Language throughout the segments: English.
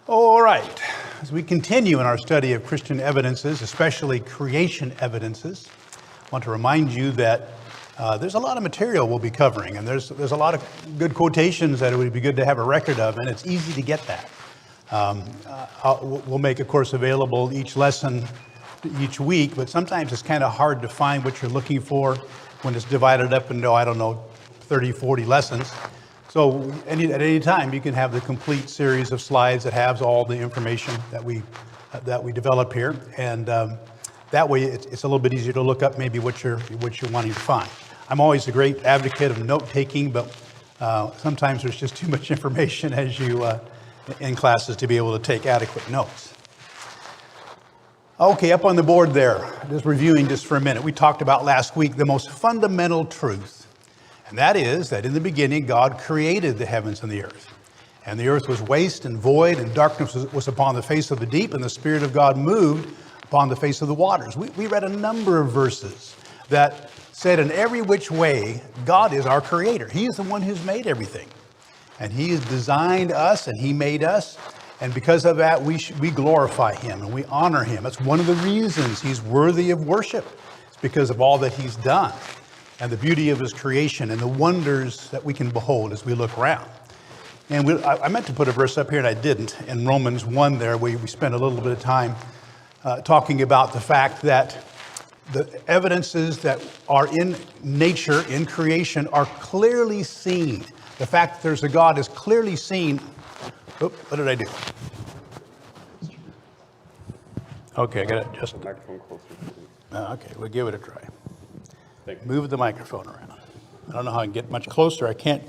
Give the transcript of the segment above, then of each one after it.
All right, as we continue in our study of Christian evidences, especially creation evidences, I want to remind you that there's a lot of material we'll be covering, and there's a lot of good quotations that it would be good to have a record of, and it's easy to get that. We'll make a course available each lesson each week, but sometimes it's kind of hard to find what you're looking for when it's divided up into, 30, 40 lessons. So at any time, you can have the complete series of slides that has all the information that we develop here, and that way it's a little bit easier to look up maybe what you're wanting to find. I'm always a great advocate of note taking, but sometimes there's just too much information as you in classes to be able to take adequate notes. Okay, up on the board there, just reviewing just for a minute. We talked about last week the most fundamental truth, and that is that in the beginning God created the heavens and the earth. And the earth was waste and void, and darkness was upon the face of the deep, and the Spirit of God moved upon the face of the waters. We read a number of verses that said in every which way God is our creator. He is the one who's made everything. And he has designed us, and he made us. And because of that, we glorify him and we honor him. That's one of the reasons he's worthy of worship. It's because of all that he's done and the beauty of his creation and the wonders that we can behold as we look around. And I meant to put a verse up here and I didn't. In Romans 1 there, we spent a little bit of time talking about the fact that the evidences that are in nature, in creation, are clearly seen. The fact that there's a God is clearly seen. Oop, what did I do? Okay, I got to adjust the microphone closer. Okay, we'll give it a try. Move the microphone around. I don't know how I can get much closer. I can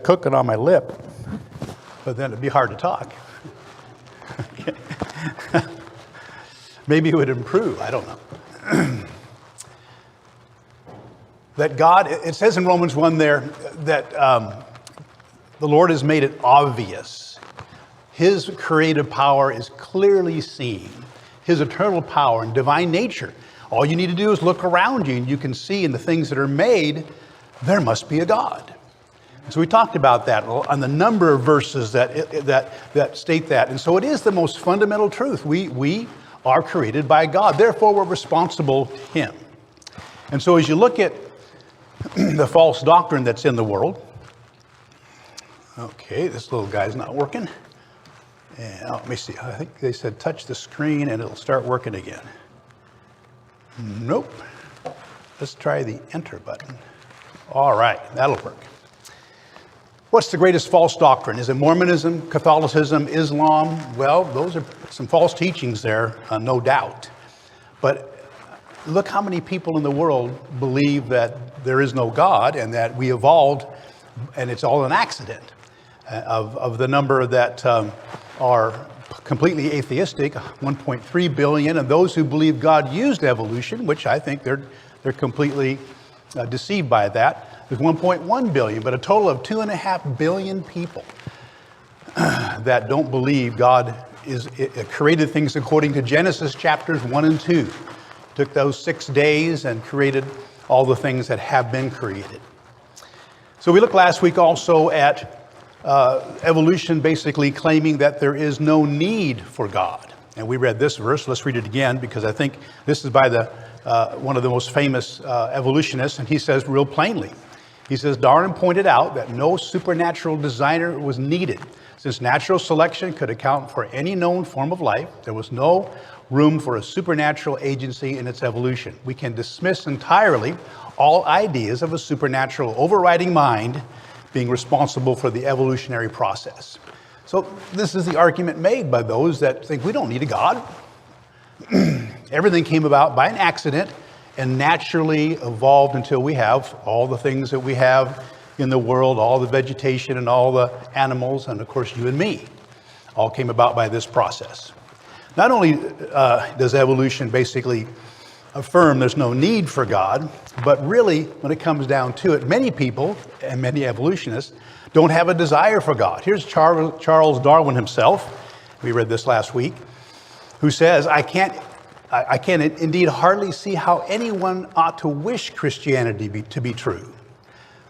cook it on my lip, but then it'd be hard to talk. Okay. Maybe it would improve. I don't know. That God, it says in Romans 1 there that the Lord has made it obvious. His creative power is clearly seen. His eternal power and divine nature. All you need to do is look around you and you can see in the things that are made, there must be a God. So we talked about that on the number of verses that state that. And so it is the most fundamental truth. We are created by God. Therefore, we're responsible to him. And so as you look at the false doctrine that's in the world, okay, this little guy's not working. And let me see. I think they said touch the screen and it'll start working again. Nope. Let's try the enter button. All right, that'll work. What's the greatest false doctrine? Is it Mormonism, Catholicism, Islam? Well, those are some false teachings there, no doubt. But look how many people in the world believe that there is no God and that we evolved and it's all an accident. Of the number that are completely atheistic, 1.3 billion, and those who believe God used evolution, which I think they're completely deceived by that, there's 1.1 billion, but a total of 2.5 billion people that don't believe God created things according to Genesis chapters 1 and 2. Took those 6 days and created all the things that have been created. So we looked last week also at evolution basically claiming that there is no need for God. And we read this verse. Let's read it again because I think this is by one of the most famous evolutionists, and he says real plainly. He says, Darwin pointed out that no supernatural designer was needed. Since natural selection could account for any known form of life, there was no room for a supernatural agency in its evolution. We can dismiss entirely all ideas of a supernatural overriding mind being responsible for the evolutionary process. So this is the argument made by those that think we don't need a God. Everything came about by an accident and naturally evolved until we have all the things that we have in the world, all the vegetation and all the animals, and of course you and me, all came about by this process. Not only does evolution basically affirm there's no need for God, but really, when it comes down to it, many people and many evolutionists don't have a desire for God. Here's Charles Darwin himself, we read this last week, who says, I can indeed hardly see how anyone ought to wish Christianity to be true.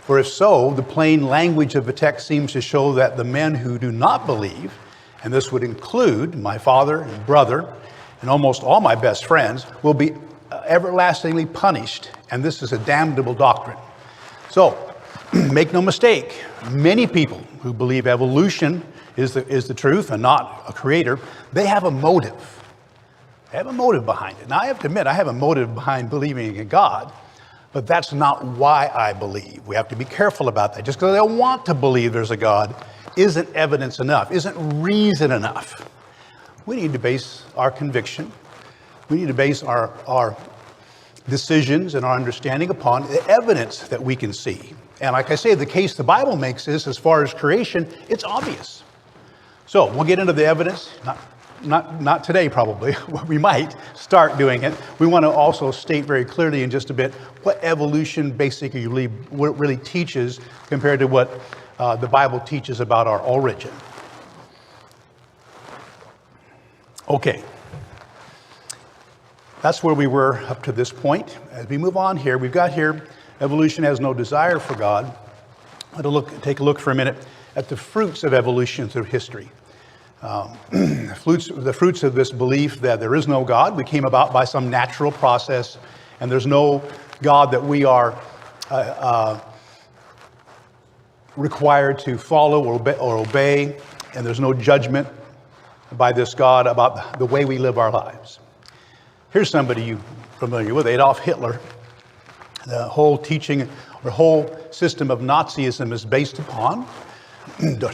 For if so, the plain language of the text seems to show that the men who do not believe and this would include my father and brother and almost all my best friends, will be everlastingly punished, and this is a damnable doctrine. So, make no mistake, many people who believe evolution is the truth and not a creator, they have a motive. They have a motive behind it. Now, I have to admit, I have a motive behind believing in God, but that's not why I believe. We have to be careful about that. Just because I want to believe there's a God isn't evidence enough, isn't reason enough. We need to base our conviction, we need to base our decisions and our understanding upon the evidence that we can see. And like I say, the case the Bible makes is, as far as creation, it's obvious. So we'll get into the evidence, not today probably, we might start doing it. We want to also state very clearly in just a bit what evolution basically really teaches compared to what the Bible teaches about our origin. Okay, that's where we were up to this point. As we move on here, we've got here, evolution has no desire for God. Take a look for a minute at the fruits of evolution through history. The fruits of this belief that there is no God, we came about by some natural process, and there's no God that we are required to follow or obey, and there's no judgment by this God about the way we live our lives. Here's somebody you're familiar with, Adolf Hitler. The whole teaching, or whole system of Nazism is based upon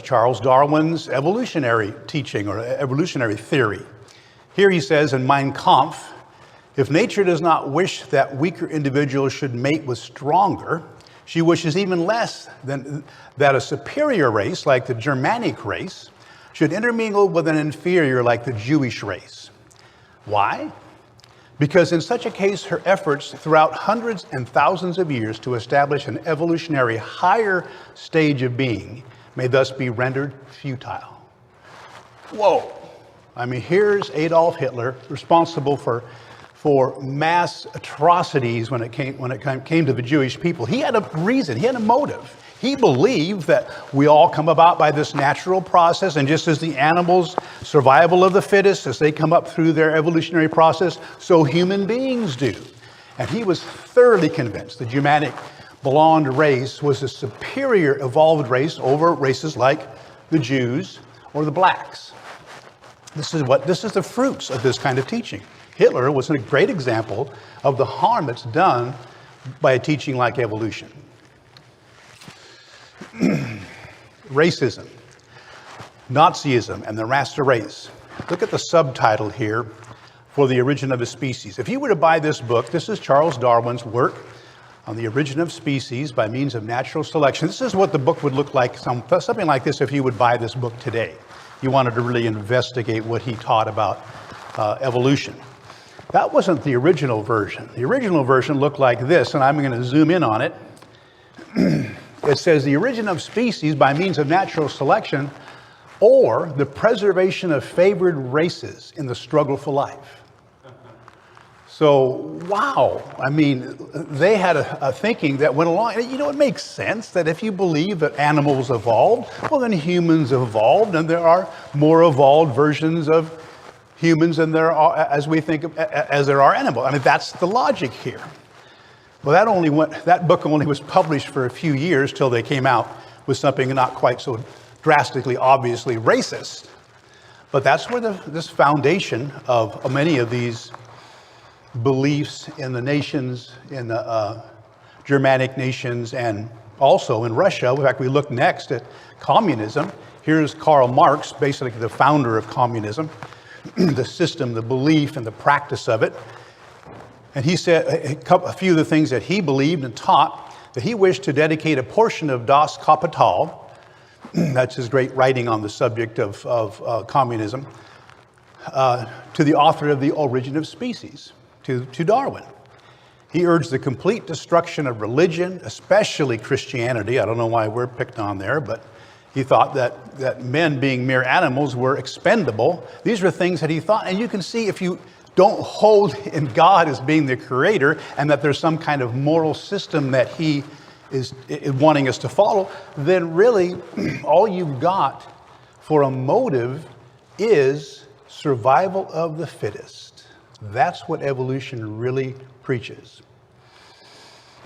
Charles Darwin's evolutionary teaching or evolutionary theory. Here he says in Mein Kampf, if nature does not wish that weaker individuals should mate with stronger, she wishes even less than that a superior race, like the Germanic race, should intermingle with an inferior, like the Jewish race. Why? Because in such a case, her efforts throughout hundreds and thousands of years to establish an evolutionary higher stage of being may thus be rendered futile. Whoa. I mean, here's Adolf Hitler, responsible for mass atrocities when it came to the Jewish people. He had a reason, he had a motive. He believed that we all come about by this natural process, and just as the animals, survival of the fittest, as they come up through their evolutionary process, so human beings do. And he was thoroughly convinced the Germanic blonde race was a superior evolved race over races like the Jews or the blacks. This is the fruits of this kind of teaching. Hitler was a great example of the harm that's done by a teaching like evolution. Racism, Nazism, and the Rasta race. Look at the subtitle here for The Origin of the Species. If you were to buy this book, this is Charles Darwin's work on the origin of species by means of natural selection. This is what the book would look like, something like this if you would buy this book today. You wanted to really investigate what he taught about evolution. That wasn't the original version. The original version looked like this, and I'm going to zoom in on it. It says the origin of species by means of natural selection or the preservation of favored races in the struggle for life. So, wow. I mean, they had a thinking that went along. You know, it makes sense that if you believe that animals evolved, well, then humans evolved, and there are more evolved versions of humans than there are, as there are animals. I mean, that's the logic here. Well, that book only was published for a few years till they came out with something not quite so drastically, obviously racist. But that's where this foundation of many of these beliefs in the nations, in the Germanic nations, and also in Russia. In fact, we look next at communism. Here's Karl Marx, basically the founder of communism, the system, the belief, and the practice of it. And he said a few of the things that he believed and taught, that he wished to dedicate a portion of Das Kapital, that's his great writing on the subject of communism, to the author of The Origin of Species, to Darwin. He urged the complete destruction of religion, especially Christianity. I don't know why we're picked on there, but he thought that men being mere animals were expendable. These were things that he thought, and you can see if you don't hold in God as being the creator and that there's some kind of moral system that he is wanting us to follow, then really all you've got for a motive is survival of the fittest. That's what evolution really preaches.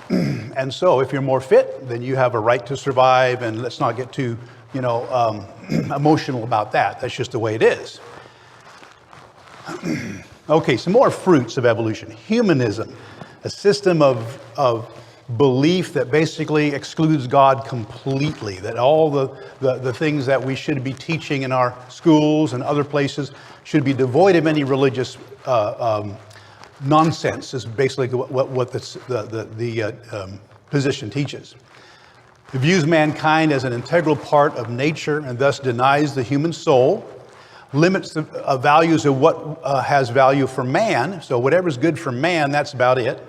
And so if you're more fit, then you have a right to survive, and let's not get too, emotional about that. That's just the way it is. Okay, some more fruits of evolution. Humanism, a system of belief that basically excludes God completely, that all the things that we should be teaching in our schools and other places should be devoid of any religious nonsense, is basically what the position teaches. It views mankind as an integral part of nature and thus denies the human soul, limits the values of what has value for man. So whatever's good for man, that's about it.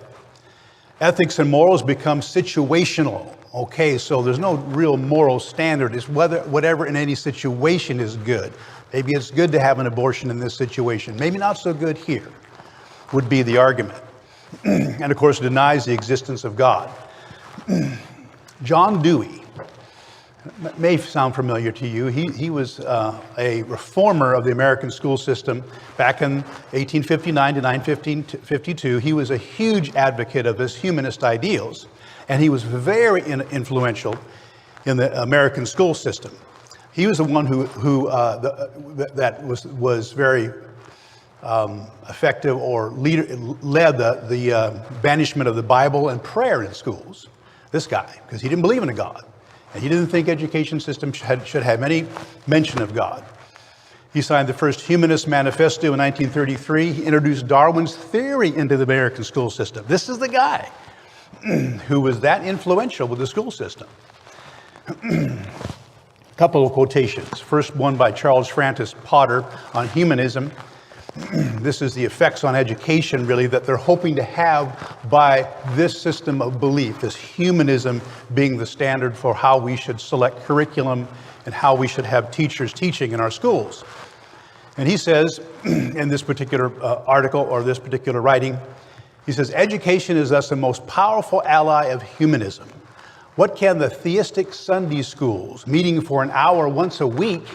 Ethics and morals become situational. Okay, so there's no real moral standard. It's whatever in any situation is good. Maybe it's good to have an abortion in this situation. Maybe not so good here, would be the argument. And of course, denies the existence of God. John Dewey, may sound familiar to you. He was a reformer of the American school system back in 1859 to 1952. He was a huge advocate of his humanist ideals, and he was very influential in the American school system. He was the one who was very effective or led the banishment of the Bible and prayer in schools. This guy, because he didn't believe in a God. And he didn't think education system should have any mention of God. He signed the first Humanist Manifesto in 1933. He introduced Darwin's theory into the American school system. This is the guy who was that influential with the school system. A couple of quotations. First one by Charles Francis Potter on humanism. This is the effects on education, really, that they're hoping to have by this system of belief, this humanism being the standard for how we should select curriculum and how we should have teachers teaching in our schools. And he says, in this particular article or this particular writing, he says, education is thus the most powerful ally of humanism. What can the theistic Sunday schools, meeting for an hour once a week,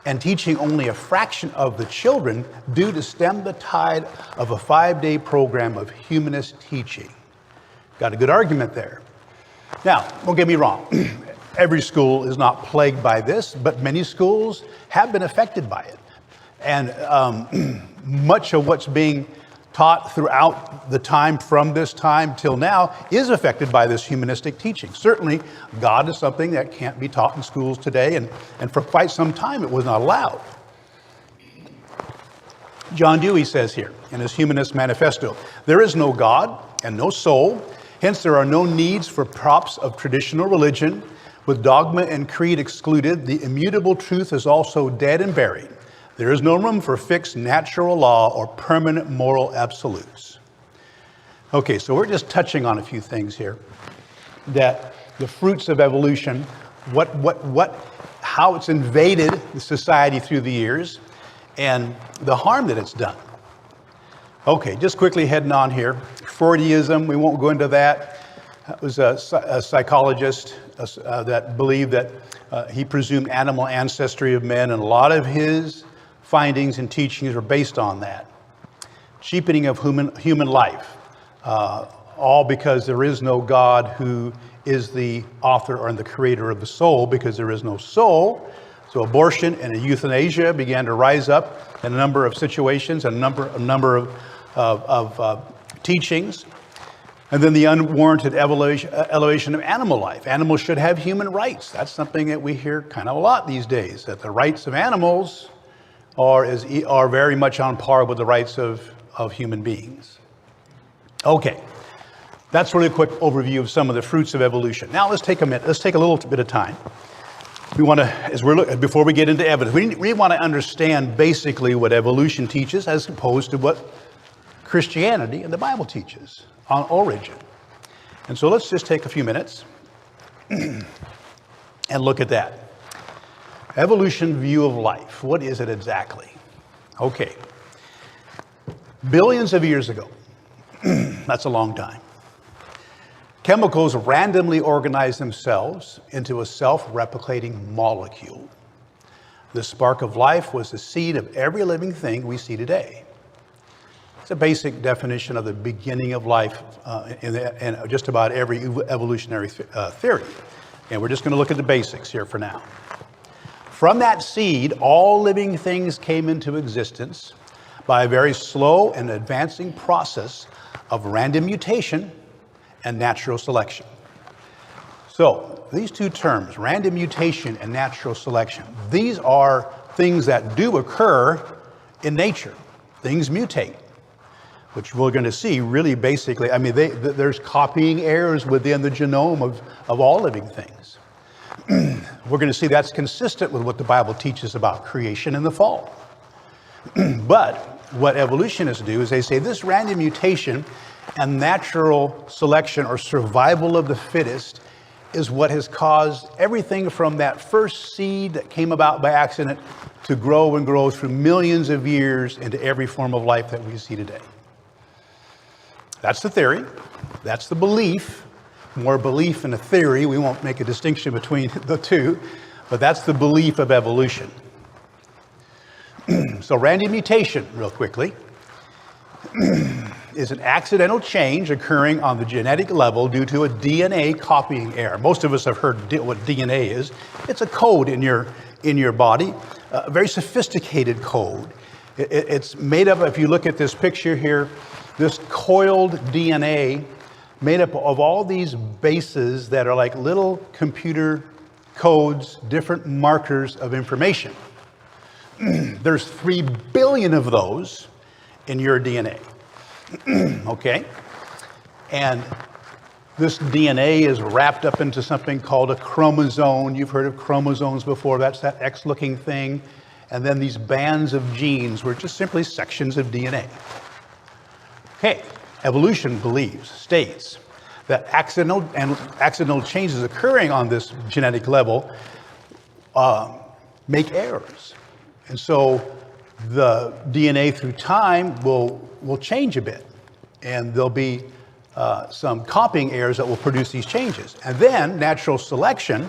and teaching only a fraction of the children, do to stem the tide of a 5-day program of humanist teaching? Got a good argument there. Now, don't get me wrong. Every school is not plagued by this, but many schools have been affected by it. And much of what's being taught throughout the time from this time till now is affected by this humanistic teaching. Certainly, God is something that can't be taught in schools today, and for quite some time it was not allowed. John Dewey says here in his Humanist Manifesto, there is no God and no soul, hence there are no needs for props of traditional religion. With dogma and creed excluded, the immutable truth is also dead and buried. There is no room for fixed natural law or permanent moral absolutes. Okay, so we're just touching on a few things here. That the fruits of evolution, how it's invaded the society through the years, and the harm that it's done. Okay, just quickly heading on here. Freudianism, we won't go into that. That was a psychologist that believed that he presumed animal ancestry of men, and a lot of his findings and teachings are based on that. Cheapening of human life, all because there is no God who is the author or the creator of the soul, because there is no soul. So abortion and euthanasia began to rise up in a number of situations and a number of teachings. And then the unwarranted elevation of animal life. Animals should have human rights. That's something that we hear kind of a lot these days, that the rights of animals are very much on par with the rights of human beings. Okay, that's really a quick overview of some of the fruits of evolution. Now let's take a minute. Let's take a little bit of time. We want to, before we get into evidence, we want to understand basically what evolution teaches as opposed to what Christianity and the Bible teaches on origin. And so let's just take a few minutes and look at that. Evolution view of life. What is it exactly? Okay. Billions of years ago, that's a long time, chemicals randomly organize themselves into a self-replicating molecule. The spark of life was the seed of every living thing we see today. It's a basic definition of the beginning of life in just about every evolutionary theory. And we're just going to look at the basics here for now. From that seed, all living things came into existence by a very slow and advancing process of random mutation and natural selection. So these two terms, random mutation and natural selection, these are things that do occur in nature. Things mutate, which we're going to see really basically, I mean, there's copying errors within the genome of all living things. We're going to see that's consistent with what the Bible teaches about creation and the fall. But what evolutionists do is they say this random mutation and natural selection or survival of the fittest is what has caused everything from that first seed that came about by accident to grow and grow through millions of years into every form of life that we see today. That's the theory. That's the belief. More belief than a theory. We won't make a distinction between the two, but that's the belief of evolution. So random mutation, real quickly, is an accidental change occurring on the genetic level due to a DNA copying error. Most of us have heard what DNA is. It's a code in your body, a very sophisticated code. It's made up, if you look at this picture here, this coiled DNA made up of all these bases that are like little computer codes, different markers of information. There's 3 billion of those in your DNA. Okay? And this DNA is wrapped up into something called a chromosome. You've heard of chromosomes before. That's that X-looking thing. And then these bands of genes were just simply sections of DNA. Okay, evolution states that accidental changes occurring on this genetic level make errors. And so the DNA through time will change a bit. And there'll be some copying errors that will produce these changes. And then natural selection,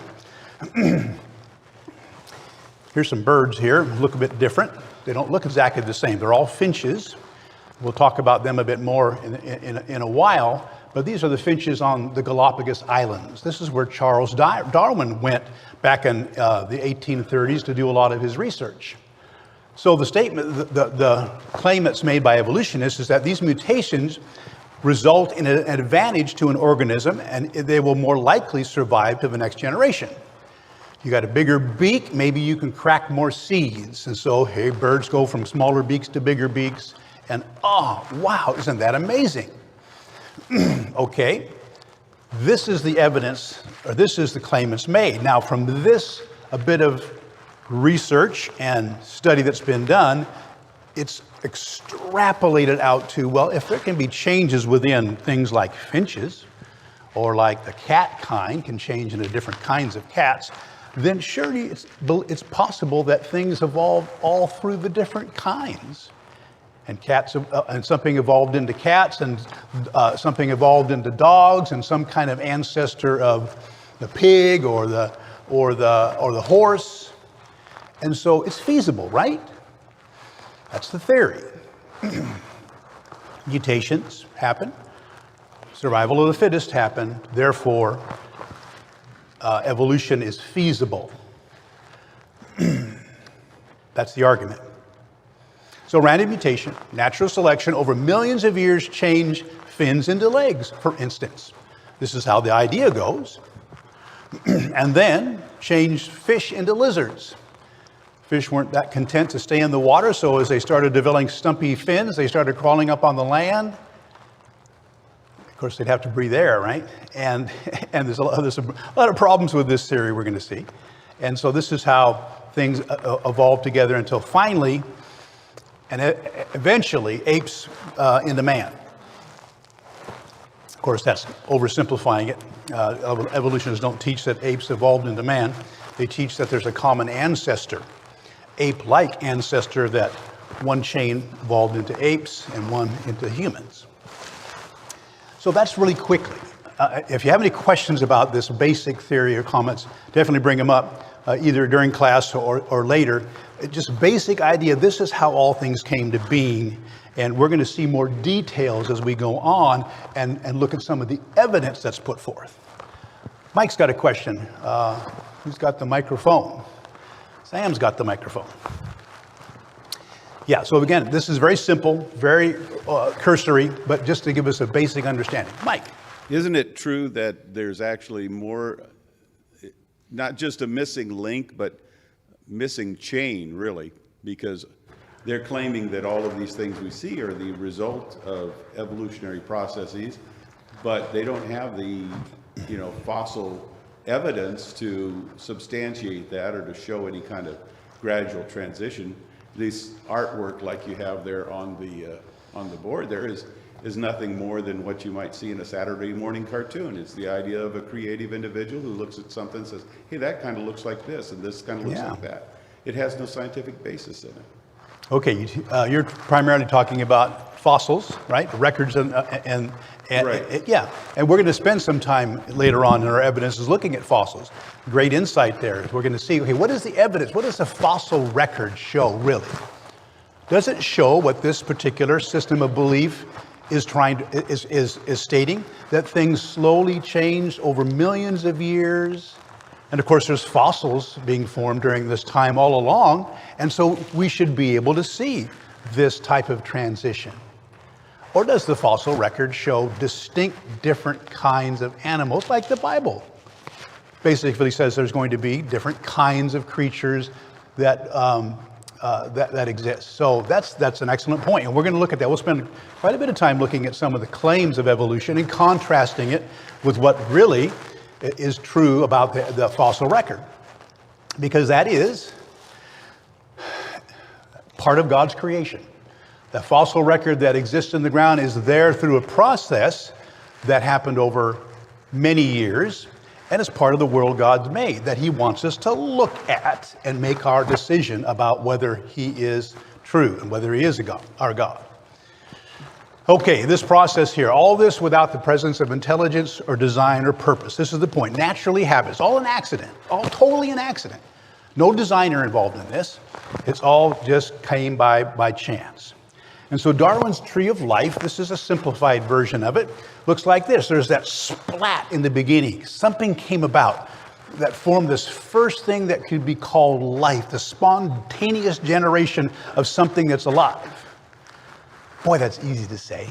here's some birds here, look a bit different. They don't look exactly the same. They're all finches. We'll talk about them a bit more in a while, but these are the finches on the Galápagos Islands. This is where Charles Darwin went back in the 1830s to do a lot of his research. So the statement, the claim that's made by evolutionists is that these mutations result in an advantage to an organism and they will more likely survive to the next generation. You got a bigger beak, maybe you can crack more seeds. And so, hey, birds go from smaller beaks to bigger beaks. And oh, wow, isn't that amazing? Okay, this is the evidence, or this is the claim that's made. Now, from this, a bit of research and study that's been done, it's extrapolated out to, well, if there can be changes within things like finches, or like the cat kind can change into different kinds of cats, then surely it's possible that things evolve all through the different kinds. And and something evolved into cats, and something evolved into dogs, and some kind of ancestor of the pig or the horse. And so it's feasible, right? That's the theory. Mutations happen. Survival of the fittest happen. Therefore, evolution is feasible. That's the argument. So random mutation, natural selection over millions of years change fins into legs, for instance. This is how the idea goes. And then change fish into lizards. Fish weren't that content to stay in the water, so as they started developing stumpy fins, they started crawling up on the land. Of course, they'd have to breathe air, right? And there's a lot of problems with this theory we're going to see. And so this is how things evolved together until finally, and eventually, apes into man. Of course, that's oversimplifying it. Evolutionists don't teach that apes evolved into man. They teach that there's a common ancestor, ape-like ancestor, that one chain evolved into apes and one into humans. So that's really quickly. If you have any questions about this basic theory or comments, definitely bring them up. either during class or later. Just basic idea, this is how all things came to being. And we're going to see more details as we go on and look at some of the evidence that's put forth. Mike's got a question. Who's got the microphone? Sam's got the microphone. Yeah, so again, this is very simple, very cursory, but just to give us a basic understanding. Mike. Isn't it true that there's actually more, not just a missing link, but missing chain, really? Because they're claiming that all of these things we see are the result of evolutionary processes, but they don't have the, fossil evidence to substantiate that or to show any kind of gradual transition. This artwork, like you have there on the board, there is nothing more than what you might see in a Saturday morning cartoon. It's the idea of a creative individual who looks at something and says, hey, that kind of looks like this, and this kind of looks like that. It has no scientific basis in it. Okay, you're primarily talking about fossils, right? Records and right. Yeah. And we're going to spend some time later on in our evidence is looking at fossils. Great insight there. We're going to see, okay, what is the evidence? What does the fossil record show, really? Does it show what this particular system of belief is stating? That things slowly changed over millions of years? And of course, there's fossils being formed during this time all along. And so we should be able to see this type of transition. Or does the fossil record show distinct different kinds of animals, like the Bible basically says there's going to be different kinds of creatures that exist? So that's an excellent point, and we're going to look at that. We'll spend quite a bit of time looking at some of the claims of evolution and contrasting it with what really is true about the fossil record, because that is part of God's creation. The fossil record that exists in the ground is there through a process that happened over many years, and is part of the world God's made that he wants us to look at and make our decision about whether he is true and whether he is our God. Okay, this process here, all this without the presence of intelligence or design or purpose. This is the point. Naturally happens. All an accident. All totally an accident. No designer involved in this. It's all just came by chance. And so Darwin's tree of life, this is a simplified version of it, looks like this. There's that splat in the beginning. Something came about that formed this first thing that could be called life, the spontaneous generation of something that's alive. Boy, that's easy to say.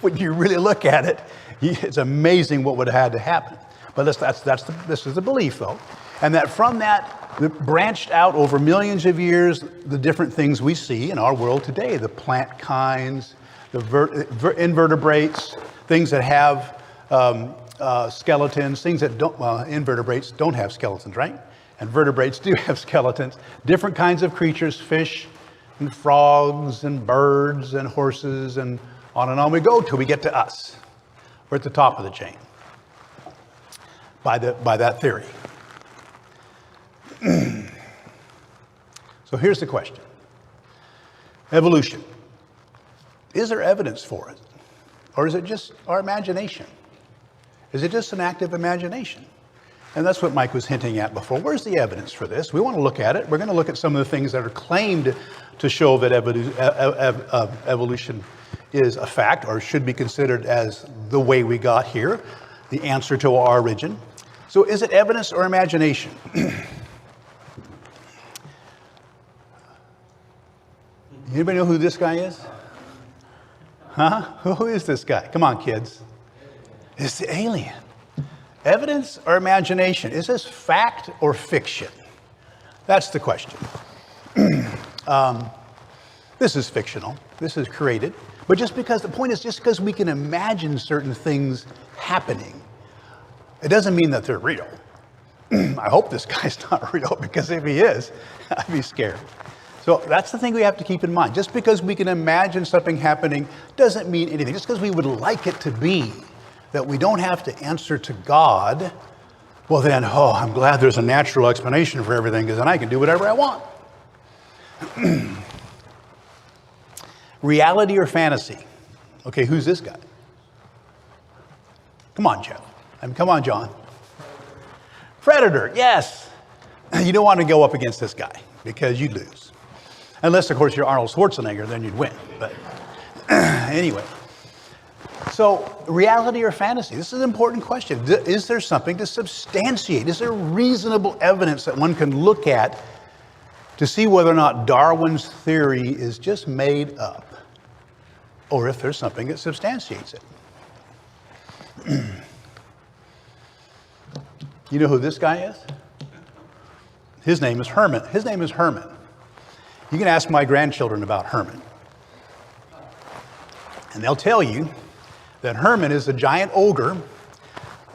When you really look at it, it's amazing what would have had to happen. But this is the belief, though. And that from that branched out over millions of years, the different things we see in our world today, the plant kinds, the invertebrates, things that have skeletons, things that don't, invertebrates don't have skeletons, right? And vertebrates do have skeletons. Different kinds of creatures, fish and frogs and birds and horses, and on we go till we get to us. We're at the top of the chain by that theory. So here's the question. Evolution. Is there evidence for it? Or is it just our imagination? Is it just an active imagination? And that's what Mike was hinting at before. Where's the evidence for this? We want to look at it. We're going to look at some of the things that are claimed to show that evolution is a fact or should be considered as the way we got here, the answer to our origin. So is it evidence or imagination? Anybody know who this guy is? Huh? Who is this guy? Come on, kids. It's the alien. Evidence or imagination? Is this fact or fiction? That's the question. This is fictional. This is created. But the point is, just because we can imagine certain things happening, it doesn't mean that they're real. I hope this guy's not real, because if he is, I'd be scared. So that's the thing we have to keep in mind. Just because we can imagine something happening doesn't mean anything. Just because we would like it to be, that we don't have to answer to God, well then, I'm glad there's a natural explanation for everything, because then I can do whatever I want. Reality or fantasy? Okay, who's this guy? Come on, Jeff. Come on, John. Predator, yes. you don't want to go up against this guy because you'd lose. Unless, of course, you're Arnold Schwarzenegger, then you'd win. But anyway. So, reality or fantasy? This is an important question. Is there something to substantiate? Is there reasonable evidence that one can look at to see whether or not Darwin's theory is just made up, or if there's something that substantiates it? You know who this guy is? His name is Herman. His name is Herman. You can ask my grandchildren about Herman. And they'll tell you that Herman is a giant ogre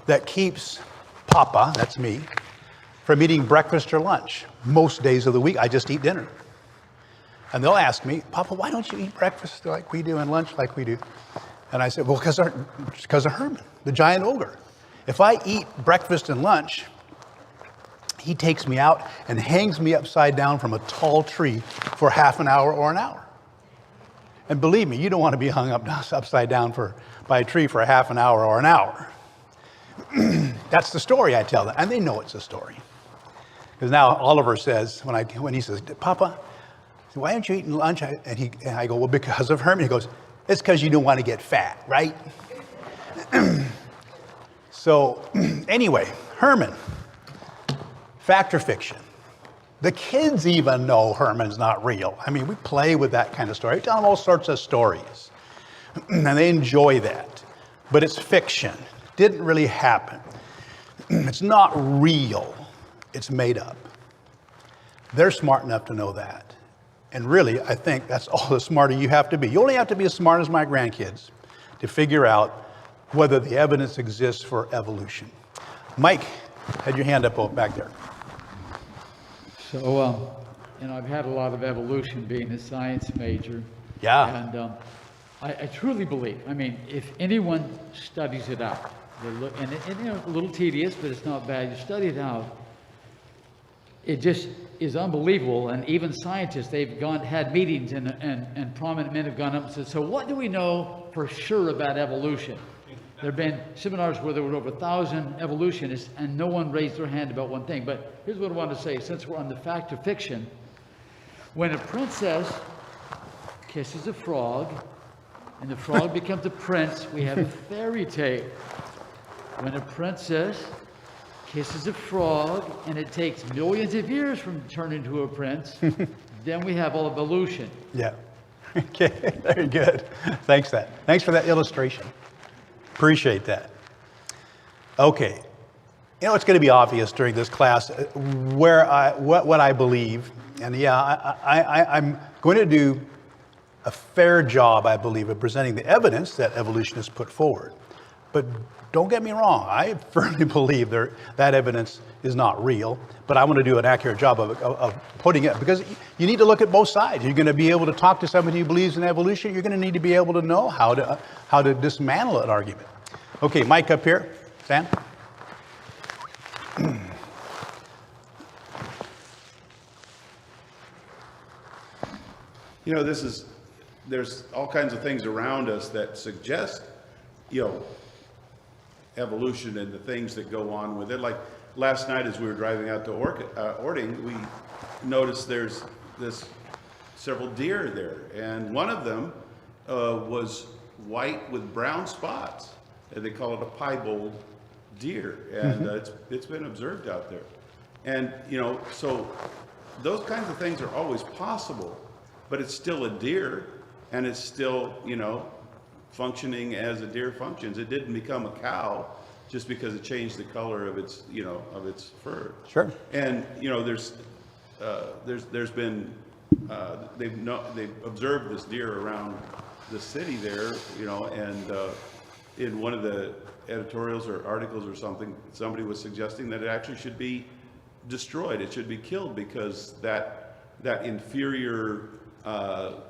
that keeps Papa, that's me, from eating breakfast or lunch. Most days of the week, I just eat dinner. And they'll ask me, Papa, why don't you eat breakfast like we do and lunch like we do? And I said, well, because of Herman, the giant ogre. If I eat breakfast and lunch, he takes me out and hangs me upside down from a tall tree for half an hour or an hour. And believe me, you don't want to be hung up upside down by a tree for a half an hour or an hour. That's the story I tell them, and they know it's a story. Because now Oliver says, when he says, Papa, why aren't you eating lunch? And I go, well, because of Herman. He goes, it's because you don't want to get fat, right? So anyway, Herman, fact or fiction? The kids even know Herman's not real. I mean, we play with that kind of story. We tell them all sorts of stories, and they enjoy that. But it's fiction. Didn't really happen. It's not real. It's made up. They're smart enough to know that. And really, I think that's all the smarter you have to be. You only have to be as smart as my grandkids to figure out whether the evidence exists for evolution. Mike, had your hand up back there. So, I've had a lot of evolution being a science major. Yeah. And I truly believe, if anyone studies it out, and a little tedious, but it's not bad. You study it out, it just is unbelievable. And even scientists, they've had meetings, and prominent men have gone up and said, so what do we know for sure about evolution? There have been seminars where there were over 1,000 evolutionists, and no one raised their hand about one thing. But here's what I want to say, since we're on the fact or fiction. When a princess kisses a frog, and the frog becomes a prince, we have a fairy tale. When a princess kisses a frog, and it takes millions of years from turning into a prince, then we have all evolution. Yeah. Okay, very good. Thanks for that illustration. Appreciate that. Okay. It's going to be obvious during this class what I believe. And yeah, I'm going to do a fair job, I believe, of presenting the evidence that evolutionists put forward. But don't get me wrong, I firmly believe that evidence is not real, but I want to do an accurate job of putting it, because you need to look at both sides. You're going to be able to talk to somebody who believes in evolution. You're going to need to be able to know how to dismantle an argument. Okay, Mike up here. Sam? There's all kinds of things around us that suggest, evolution and the things that go on with it. Like last night as we were driving out to Orting, we noticed there's several deer there, and one of them was white with brown spots. And they call it a piebald deer, and it's been observed out there. And so those kinds of things are always possible, but it's still a deer, and it's still functioning as a deer functions. It didn't become a cow just because it changed the color of its fur. Sure. And there's been they've observed this deer around the city there, and in one of the editorials or articles or something, somebody was suggesting that it actually should be destroyed. It should be killed because that inferior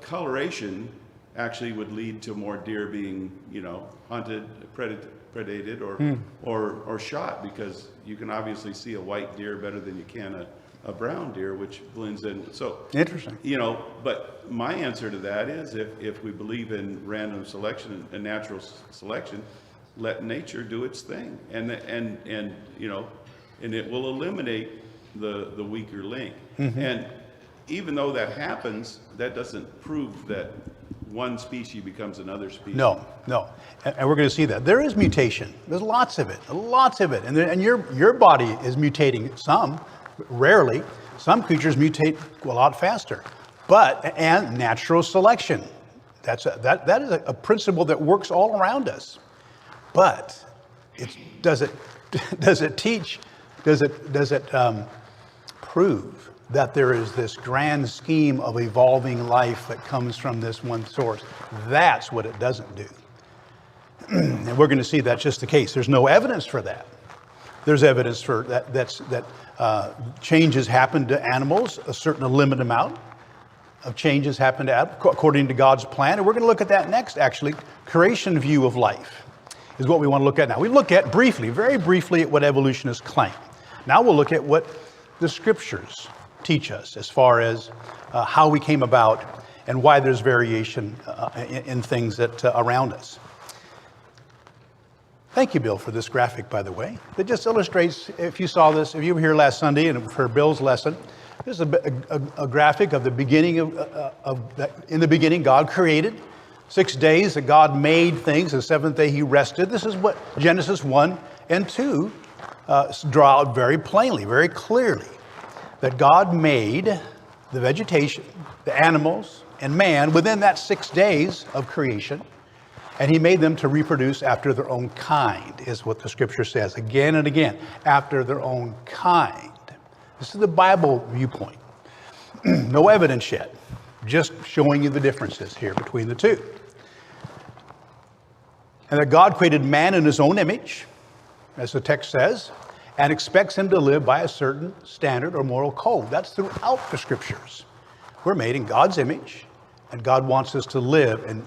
coloration actually would lead to more deer being, hunted, predated, or shot, because you can obviously see a white deer better than you can a brown deer, which blends in. So interesting. But my answer to that is, if we believe in random selection and natural selection, let nature do its thing, and it will eliminate the weaker link. And even though that happens, that doesn't prove that one species becomes another species. No, no. And we're going to see that. There is mutation. There's lots of it, lots of it. And your body is mutating some, rarely. Some creatures mutate a lot faster. And natural selection. That is a principle that works all around us. But does it prove that there is this grand scheme of evolving life that comes from this one source? That's what it doesn't do. And we're going to see that's just the case. There's no evidence for that. There's evidence for that changes happen to animals, a limited amount of changes happen to animals according to God's plan. And we're going to look at that next, actually. Creation view of life is what we want to look at now. We look at very briefly, at what evolutionists claim. Now we'll look at what the scriptures teach us as far as how we came about and why there's variation in things that around us. Thank you, Bill, for this graphic, by the way. It just illustrates, if you saw this, if you were here last Sunday and for Bill's lesson, this is a graphic of the beginning in the beginning, God created. 6 days that God made things. The seventh day he rested. This is what Genesis 1 and 2 draw out very plainly, very clearly. That God made the vegetation, the animals, and man within that 6 days of creation. And he made them to reproduce after their own kind, is what the scripture says again and again, after their own kind. This is the Bible viewpoint. No evidence yet, just showing you the differences here between the two. And that God created man in his own image, as the text says, and expects him to live by a certain standard or moral code. That's throughout the scriptures. We're made in God's image, and God wants us to live in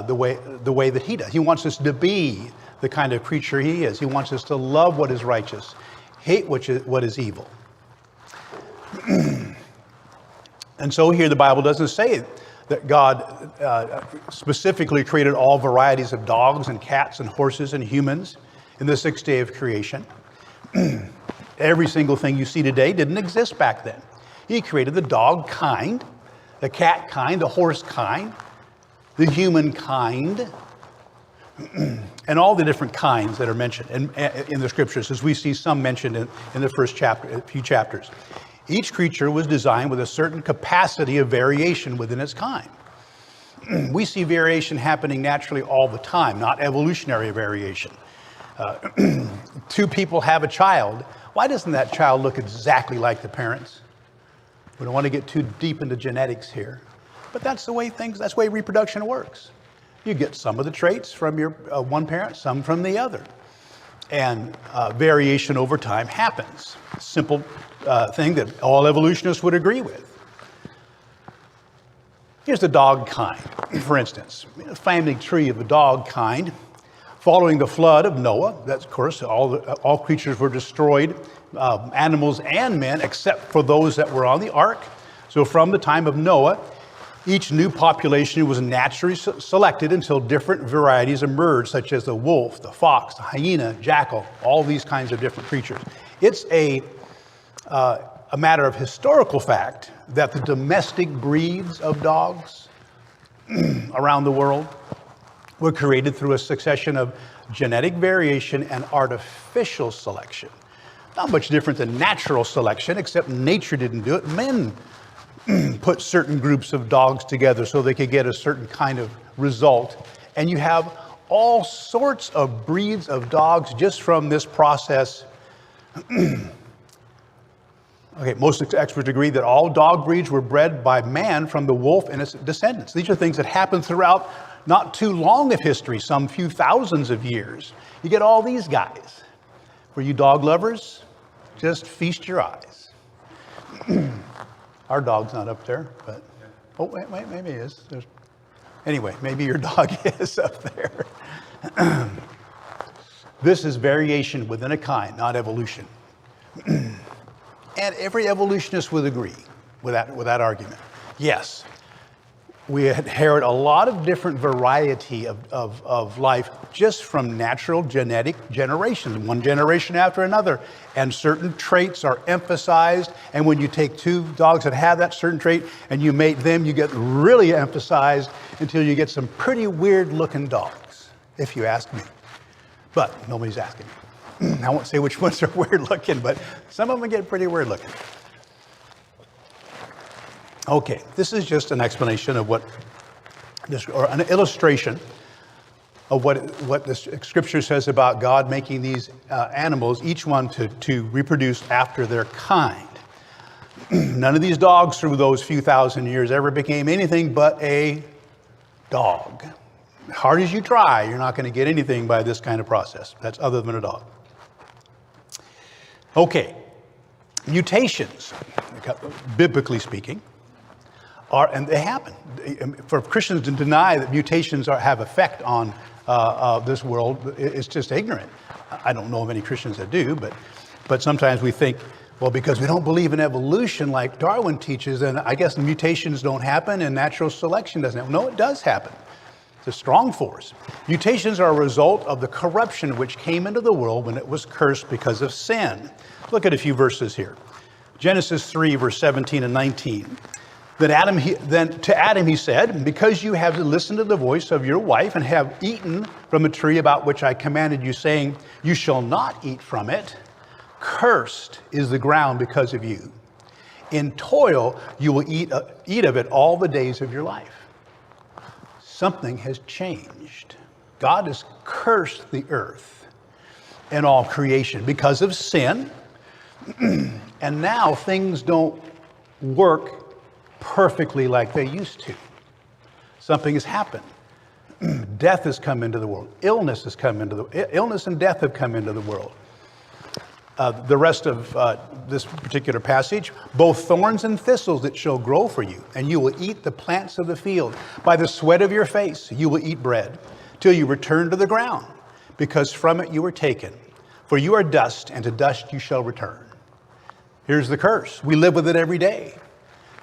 the way that he does. He wants us to be the kind of creature he is. He wants us to love what is righteous, hate what is evil. And so here the Bible doesn't say that God specifically created all varieties of dogs and cats and horses and humans in the 6th day of creation. Every single thing you see today didn't exist back then. He created the dog kind, the cat kind, the horse kind, the human kind, and all the different kinds that are mentioned in the scriptures, as we see some mentioned in the first chapter, a few chapters. Each creature was designed with a certain capacity of variation within its kind. We see variation happening naturally all the time, not evolutionary variation. Two people have a child. Why doesn't that child look exactly like the parents? We don't want to get too deep into genetics here, but that's the way reproduction works. You get some of the traits from your one parent, some from the other. And variation over time happens. Simple thing that all evolutionists would agree with. Here's the dog kind, for instance. A family tree of the dog kind. Following the flood of Noah, that's, of course, all creatures were destroyed, animals and men, except for those that were on the ark. So from the time of Noah, each new population was naturally selected until different varieties emerged, such as the wolf, the fox, the hyena, jackal, all these kinds of different creatures. It's a matter of historical fact that the domestic breeds of dogs around the world were created through a succession of genetic variation and artificial selection. Not much different than natural selection, except nature didn't do it. Men put certain groups of dogs together so they could get a certain kind of result. And you have all sorts of breeds of dogs just from this process. Okay, most experts agree that all dog breeds were bred by man from the wolf and its descendants. These are things that happened throughout not too long of history, some few thousands of years. You get all these guys. For you dog lovers, just feast your eyes. Our dog's not up there, but, oh, wait, maybe he is. Anyway, maybe your dog is up there. This is variation within a kind, not evolution. And every evolutionist would agree with that argument. Yes, we inherit a lot of different variety of life just from natural genetic generations, one generation after another. And certain traits are emphasized. And when you take two dogs that have that certain trait and you mate them, you get really emphasized until you get some pretty weird looking dogs, if you ask me. But nobody's asking me. I won't say which ones are weird looking, but some of them get pretty weird looking. Okay, this is just an explanation of what this, or an illustration of what the scripture says about God making these animals, each one to reproduce after their kind. None of these dogs through those few thousand years ever became anything but a dog. Hard as you try, you're not going to get anything by this kind of process. That's other than a dog. Okay, mutations, biblically speaking, and they happen. For Christians to deny that mutations have effect on this world, it's just ignorant. I don't know of any Christians that do, but sometimes we think, well, because we don't believe in evolution like Darwin teaches, then I guess mutations don't happen and natural selection doesn't happen. No, it does happen. It's a strong force. Mutations are a result of the corruption which came into the world when it was cursed because of sin. Look at a few verses here. Genesis 3, verse 17 and 19. Then to Adam he said, because you have listened to the voice of your wife and have eaten from a tree about which I commanded you, saying, you shall not eat from it, cursed is the ground because of you. In toil you will eat of it all the days of your life. Something has changed. God has cursed the earth and all creation because of sin. And now things don't work perfectly like they used to. Something has happened. Death has come into the world. Illness and death have come into the world. The rest of this particular passage, both thorns and thistles it shall grow for you, and you will eat the plants of the field. By the sweat of your face you will eat bread, till you return to the ground, because from it you were taken. For you are dust, and to dust you shall return. Here's the curse. We live with it every day.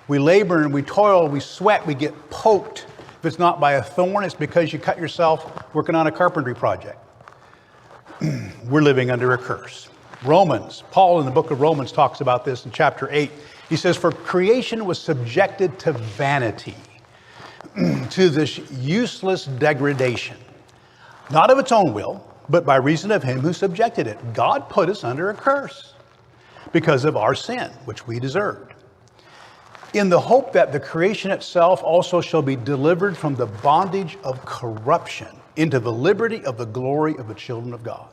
We labor and we toil, we sweat, we get poked. If it's not by a thorn, it's because you cut yourself working on a carpentry project. We're living under a curse. Paul in the book of Romans talks about this in chapter 8. He says, for creation was subjected to vanity, to this useless degradation, not of its own will, but by reason of him who subjected it. God put us under a curse because of our sin, which we deserved, in the hope that the creation itself also shall be delivered from the bondage of corruption into the liberty of the glory of the children of God.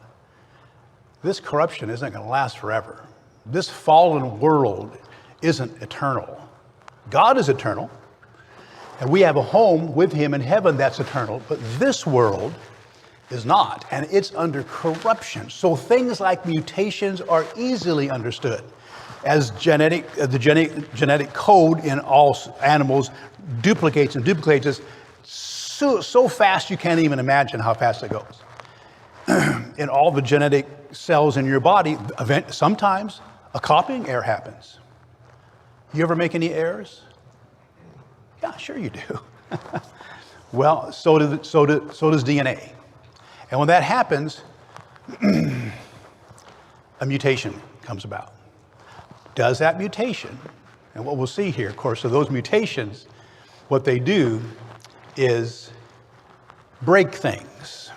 This corruption isn't going to last forever. This fallen world isn't eternal. God is eternal, and we have a home with him in heaven that's eternal, but this world is not, and it's under corruption. So things like mutations are easily understood, as the genetic code in all animals duplicates so fast you can't even imagine how fast it goes. In all the genetic cells in your body, sometimes a copying error happens. You ever make any errors? Yeah, sure you do. Well, so does DNA. And when that happens, a mutation comes about. Does that mutation, and what we'll see here, of course, of those mutations, what they do is break things.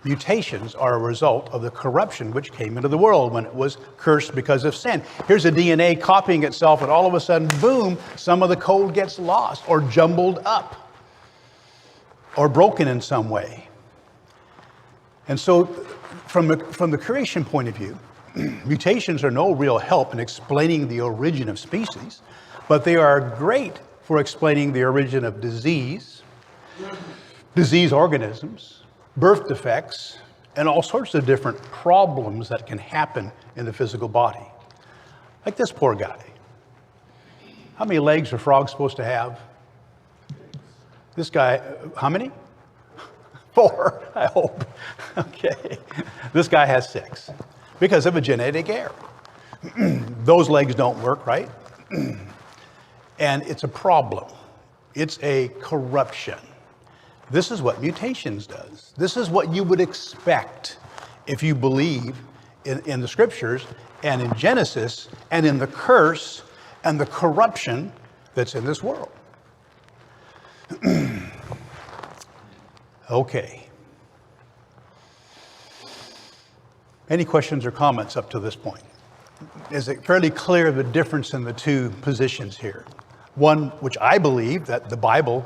Mutations are a result of the corruption which came into the world when it was cursed because of sin. Here's a DNA copying itself, and all of a sudden, boom, some of the code gets lost or jumbled up or broken in some way. And so from the creation point of view, mutations are no real help in explaining the origin of species, but they are great for explaining the origin of disease organisms, birth defects, and all sorts of different problems that can happen in the physical body. Like this poor guy. How many legs are frogs supposed to have? This guy, how many? 4, I hope. Okay. This guy has 6 because of a genetic error. Those legs don't work, right? And it's a problem. It's a corruption. This is what mutations does. This is what you would expect if you believe in the scriptures and in Genesis and in the curse and the corruption that's in this world. Okay. Any questions or comments up to this point? Is it fairly clear the difference in the two positions here? One, which I believe that the Bible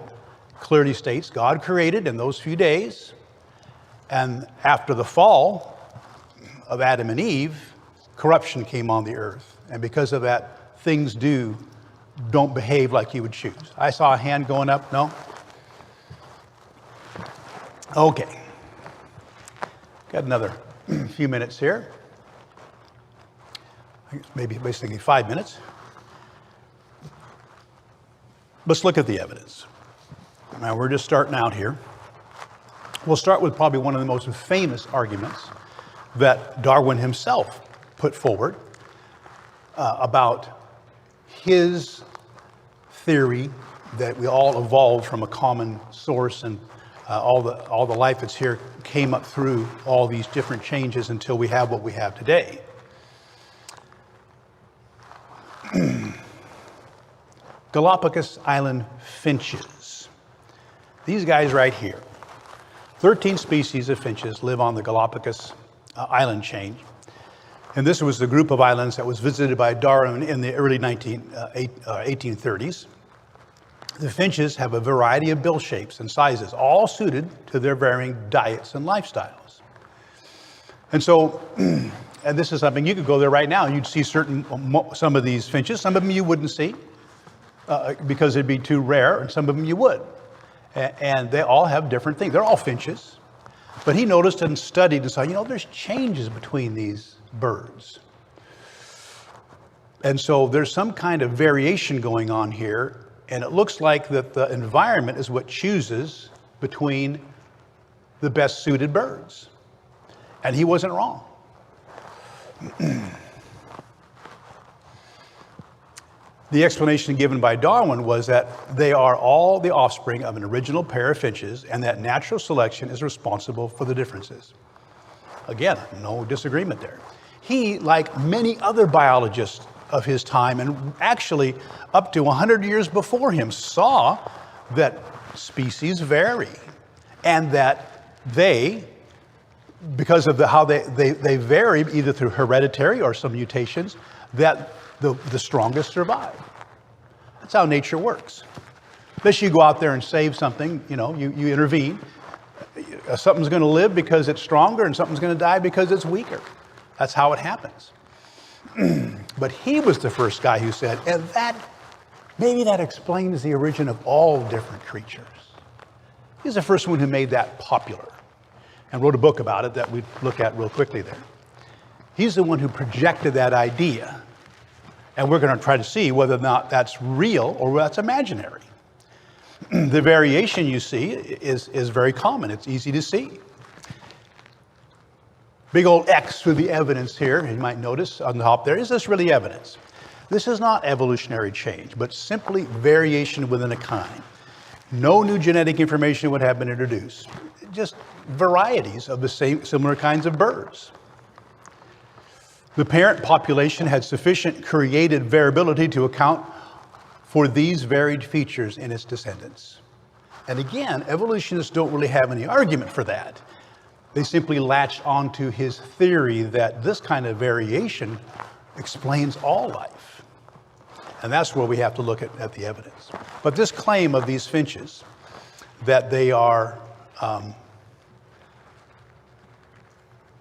clearly states God created in those few days, and after the fall of Adam and Eve, corruption came on the earth. And because of that, things don't behave like you would choose. I saw a hand going up. No? Okay. Got another few minutes here. I guess maybe basically 5 minutes. Let's look at the evidence. Now, we're just starting out here. We'll start with probably one of the most famous arguments that Darwin himself put forward about his theory that we all evolved from a common source, and all the life that's here came up through all these different changes until we have what we have today. Galápagos Island finches. These guys right here. 13 species of finches live on the Galápagos island chain. And this was the group of islands that was visited by Darwin in the early 1830s. The finches have a variety of bill shapes and sizes, all suited to their varying diets and lifestyles. And so, and this is something, you could go there right now and you'd see some of these finches. Some of them you wouldn't see because it'd be too rare, and some of them you would. And they all have different things. They're all finches. But he noticed and studied and saw, there's changes between these birds. And so there's some kind of variation going on here. And it looks like that the environment is what chooses between the best suited birds. And he wasn't wrong. The explanation given by Darwin was that they are all the offspring of an original pair of finches, and that natural selection is responsible for the differences. Again, no disagreement there. He, like many other biologists of his time, and actually up to 100 years before him, saw that species vary, and that they, because of how they vary, either through hereditary or some mutations, that the strongest survive. That's how nature works. Unless you go out there and save something, you intervene. Something's going to live because it's stronger, and something's going to die because it's weaker. That's how it happens. But he was the first guy who said, and maybe that explains the origin of all different creatures. He's the first one who made that popular and wrote a book about it that we look at real quickly there. He's the one who projected that idea. And we're going to try to see whether or not that's real or that's imaginary. The variation you see is very common. It's easy to see. Big old X with the evidence here, you might notice on the top there. Is this really evidence? This is not evolutionary change, but simply variation within a kind. No new genetic information would have been introduced. Just varieties of the similar kinds of birds. The parent population had sufficient created variability to account for these varied features in its descendants. And again, evolutionists don't really have any argument for that. They simply latched onto his theory that this kind of variation explains all life. And that's where we have to look at the evidence. But this claim of these finches, that they are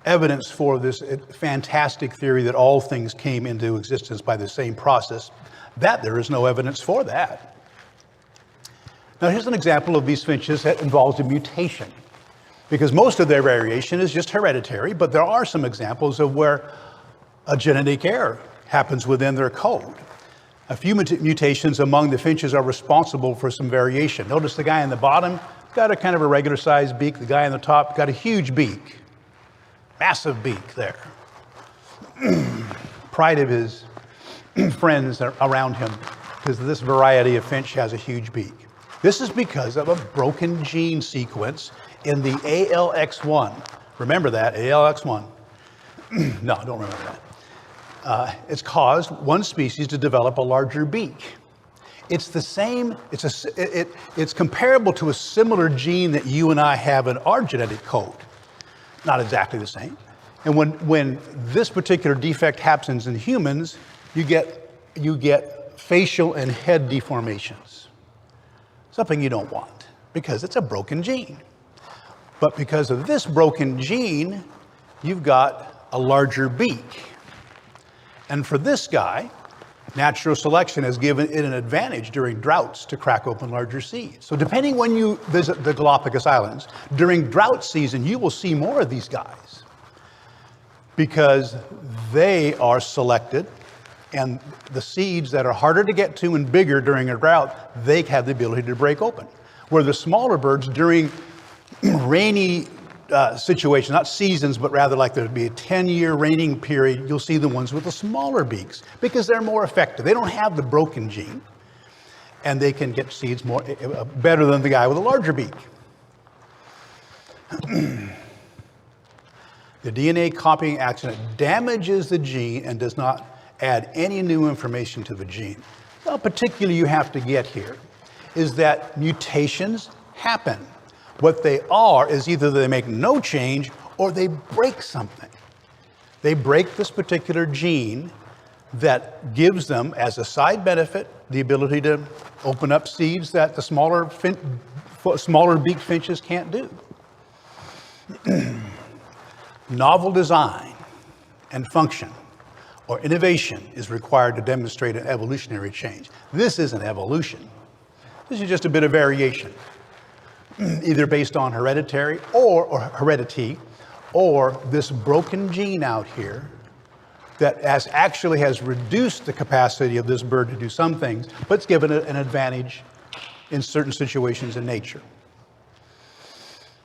evidence for this fantastic theory that all things came into existence by the same process, that there is no evidence for that. Now here's an example of these finches that involves a mutation, because most of their variation is just hereditary, but there are some examples of where a genetic error happens within their code. A few mutations among the finches are responsible for some variation. Notice the guy on the bottom got a kind of a regular sized beak. The guy on the top got a huge beak. Massive beak there. Pride of his friends around him, because this variety of finch has a huge beak. This is because of a broken gene sequence in the ALX1. Remember that, ALX1. No, don't remember that. It's caused one species to develop a larger beak. It's the same, it's comparable to a similar gene that you and I have in our genetic code. Not exactly the same. And when this particular defect happens in humans, you get facial and head deformations. Something you don't want, because it's a broken gene. But because of this broken gene, you've got a larger beak. And for this guy, natural selection has given it an advantage during droughts to crack open larger seeds. So depending when you visit the Galápagos Islands, during drought season, you will see more of these guys because they are selected, and the seeds that are harder to get to and bigger during a drought, they have the ability to break open. Where the smaller birds during rainy situation, not seasons, but rather like there'd be a 10-year raining period, you'll see the ones with the smaller beaks because they're more effective. They don't have the broken gene, and they can get seeds more better than the guy with a larger beak. The DNA copying accident damages the gene and does not add any new information to the gene. Now, particularly you have to get here is that mutations happen. What they are is either they make no change or they break something. They break this particular gene that gives them, as a side benefit, the ability to open up seeds that the smaller beaked finches can't do. Novel design and function or innovation is required to demonstrate an evolutionary change. This isn't evolution. This is just a bit of variation, either based on hereditary or heredity, or this broken gene out here that actually has reduced the capacity of this bird to do some things, but it's given it an advantage in certain situations in nature.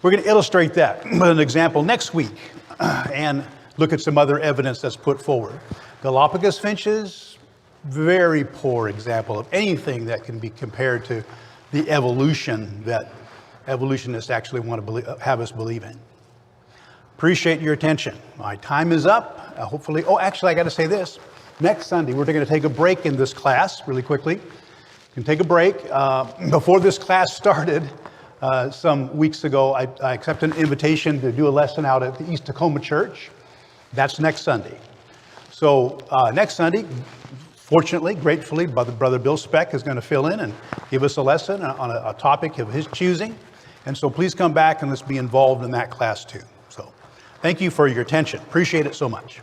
We're going to illustrate that with an example next week and look at some other evidence that's put forward. Galápagos finches, very poor example of anything that can be compared to the evolution that evolutionists actually want to have us believe in. Appreciate your attention. My time is up. Hopefully, actually, I got to say this. Next Sunday, we're going to take a break in this class really quickly. You can take a break. Before this class started, some weeks ago, I accepted an invitation to do a lesson out at the East Tacoma Church. That's next Sunday. So next Sunday, fortunately, gratefully, Brother Bill Speck is going to fill in and give us a lesson on a topic of his choosing. And so please come back and let's be involved in that class too. So thank you for your attention. Appreciate it so much.